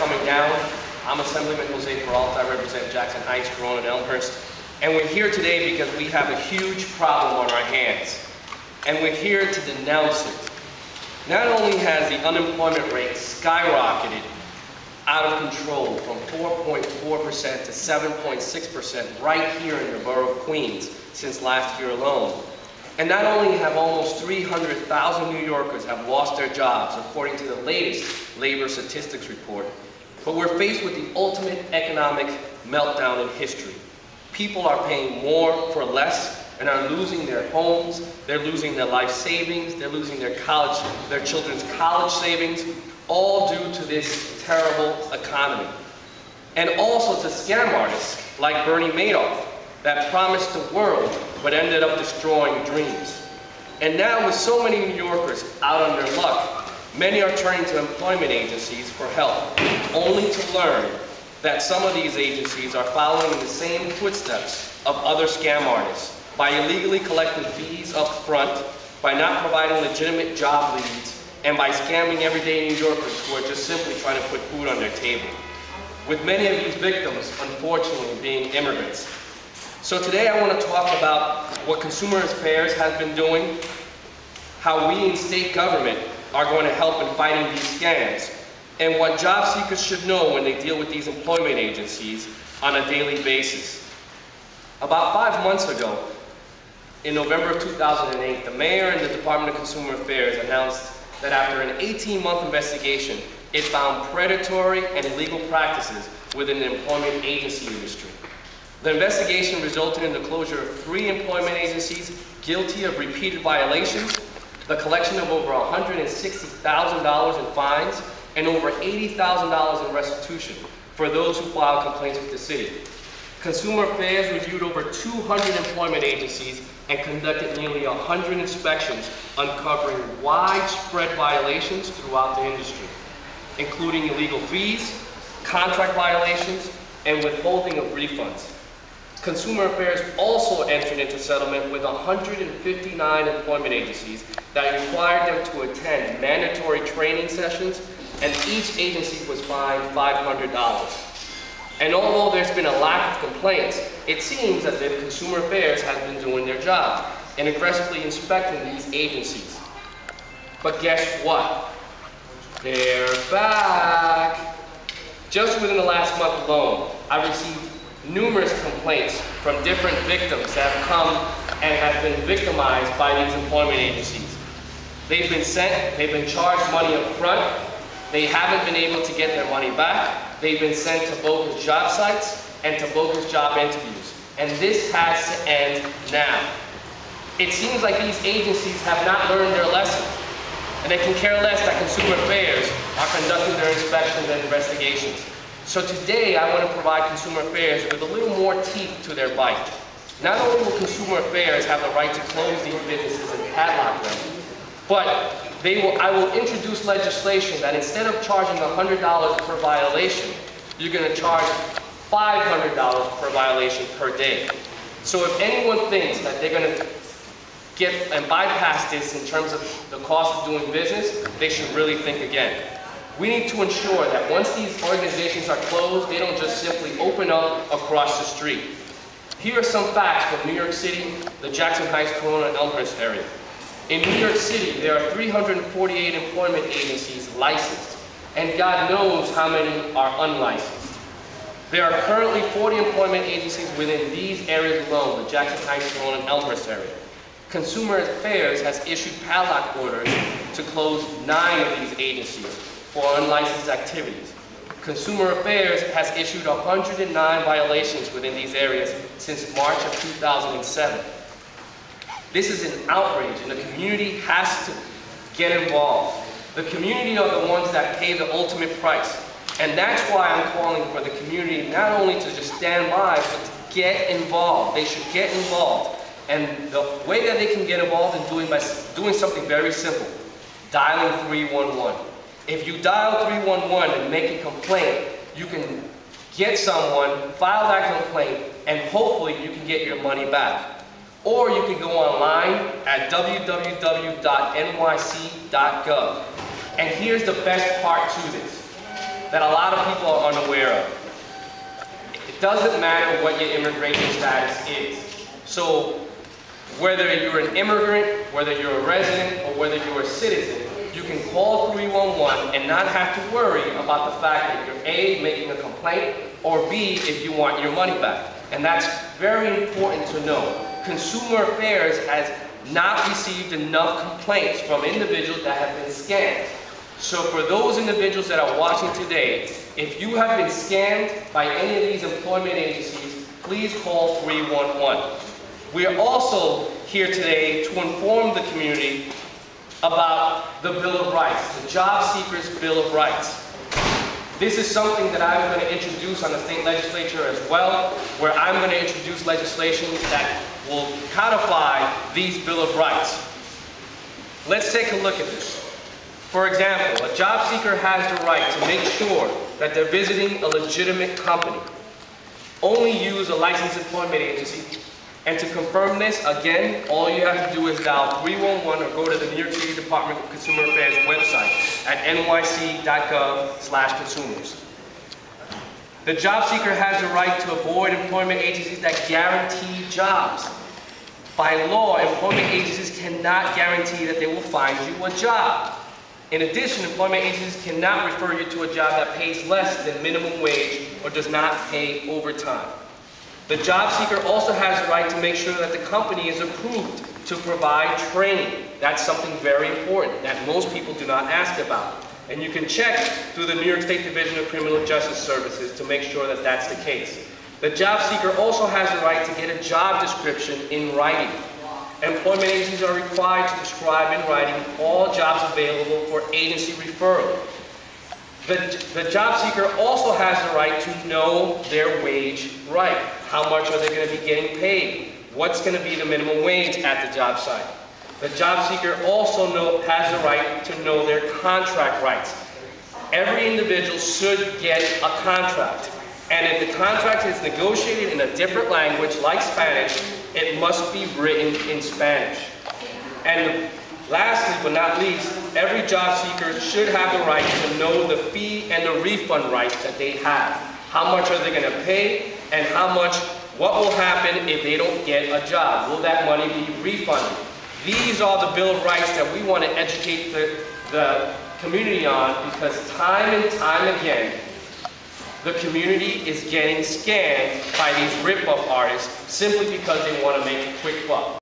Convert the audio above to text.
coming down. I'm Assemblyman Peralta. I represent Jackson Heights, Corona, and Elmhurst. And we're here today because we have a huge problem on our hands. And we're here to denounce it. Not only has the unemployment rate skyrocketed out of control from 4.4% to 7.6% right here in the borough of Queens since last year alone. And not only have almost 300,000 New Yorkers have lost their jobs, according to the latest labor statistics report, but we're faced with the ultimate economic meltdown in history. People are paying more for less and are losing their homes, they're losing their life savings, they're losing their children's college savings, all due to this terrible economy. And also to scam artists like Bernie Madoff that promised the world but ended up destroying dreams. And now with so many New Yorkers out on their luck, many are turning to employment agencies for help, only to learn that some of these agencies are following in the same footsteps of other scam artists by illegally collecting fees up front, by not providing legitimate job leads, and by scamming everyday New Yorkers who are just simply trying to put food on their table. With many of these victims, unfortunately, being immigrants. So today I want to talk about what Consumer Affairs has been doing, how we in state government are going to help in fighting these scams, and what job seekers should know when they deal with these employment agencies on a daily basis. About 5 months ago, in November of 2008, the mayor and the Department of Consumer Affairs announced that after an 18-month investigation, it found predatory and illegal practices within the employment agency industry. The investigation resulted in the closure of 3 employment agencies guilty of repeated violations, the collection of over $160,000 in fines, and over $80,000 in restitution for those who filed complaints with the city. Consumer Affairs reviewed over 200 employment agencies and conducted nearly 100 inspections, uncovering widespread violations throughout the industry, including illegal fees, contract violations, and withholding of refunds. Consumer Affairs also entered into settlement with 159 employment agencies that required them to attend mandatory training sessions, and each agency was fined $500. And although there's been a lack of complaints, it seems as if Consumer Affairs has been doing their job and aggressively inspecting these agencies. But guess what? They're back! Just within the last month alone, I received numerous complaints from different victims that have come and have been victimized by these employment agencies. They've been charged money up front, they haven't been able to get their money back, they've been sent to bogus job sites and to bogus job interviews. And this has to end now. It seems like these agencies have not learned their lesson, and they can care less that Consumer Affairs are conducting their inspections and investigations. So today, I want to provide Consumer Affairs with a little more teeth to their bite. Not only will Consumer Affairs have the right to close these businesses and padlock them, but I will introduce legislation that instead of charging $100 per violation, you're going to charge $500 per violation per day. So if anyone thinks that they're going to get and bypass this in terms of the cost of doing business, they should really think again. We need to ensure that once these organizations are closed, they don't just simply open up across the street. Here are some facts from New York City, the Jackson Heights, Corona, and Elmhurst area. In New York City, there are 348 employment agencies licensed, and God knows how many are unlicensed. There are currently 40 employment agencies within these areas alone, the Jackson Heights, Corona, and Elmhurst area. Consumer Affairs has issued padlock orders to close 9 of these agencies for unlicensed activities. Consumer Affairs has issued 109 violations within these areas since March of 2007. This is an outrage, and the community has to get involved. The community are the ones that pay the ultimate price. And that's why I'm calling for the community not only to just stand by, but to get involved. They should get involved. And the way that they can get involved is by doing something very simple, dialing 311. If you dial 311 and make a complaint, you can get someone, file that complaint, and hopefully you can get your money back. Or you can go online at www.nyc.gov. And here's the best part to this. that a lot of people are unaware of. It doesn't matter what your immigration status is. So whether you're an immigrant, whether you're a resident, or whether you're a citizen, you can call 311 and not have to worry about the fact that you're A, making a complaint, or B, if you want your money back. And that's very important to know. Consumer Affairs has not received enough complaints from individuals that have been scammed. So for those individuals that are watching today, if you have been scammed by any of these employment agencies, please call 311. We are also here today to inform the community about the Bill of Rights, the Job Seekers Bill of Rights. This is something that I'm going to introduce on the state legislature as well, where I'm going to introduce legislation that will codify these Bill of Rights. Let's take a look at this. For example, a job seeker has the right to make sure that they're visiting a legitimate company. Only use a licensed employment agency. And to confirm this, again, all you have to do is dial 311 or go to the New York City Department of Consumer Affairs website at nyc.gov/consumers. The job seeker has the right to avoid employment agencies that guarantee jobs. By law, employment agencies cannot guarantee that they will find you a job. In addition, employment agencies cannot refer you to a job that pays less than minimum wage or does not pay overtime. The job seeker also has the right to make sure that the company is approved to provide training. That's something very important that most people do not ask about. And you can check through the New York State Division of Criminal Justice Services to make sure that that's the case. The job seeker also has the right to get a job description in writing. Employment agencies are required to describe in writing all jobs available for agency referral. The job seeker also has the right to know their wage right. How much are they going to be getting paid? What's going to be the minimum wage at the job site? The job seeker also has the right to know their contract rights. Every individual should get a contract. And if the contract is negotiated in a different language, like Spanish, it must be written in Spanish. And lastly, but not least, every job seeker should have the right to know the fee and the refund rights that they have. How much are they going to pay, and what will happen if they don't get a job? Will that money be refunded? These are the Bill of Rights that we want to educate the community on, because time and time again, the community is getting scammed by these rip-off artists simply because they want to make a quick buck.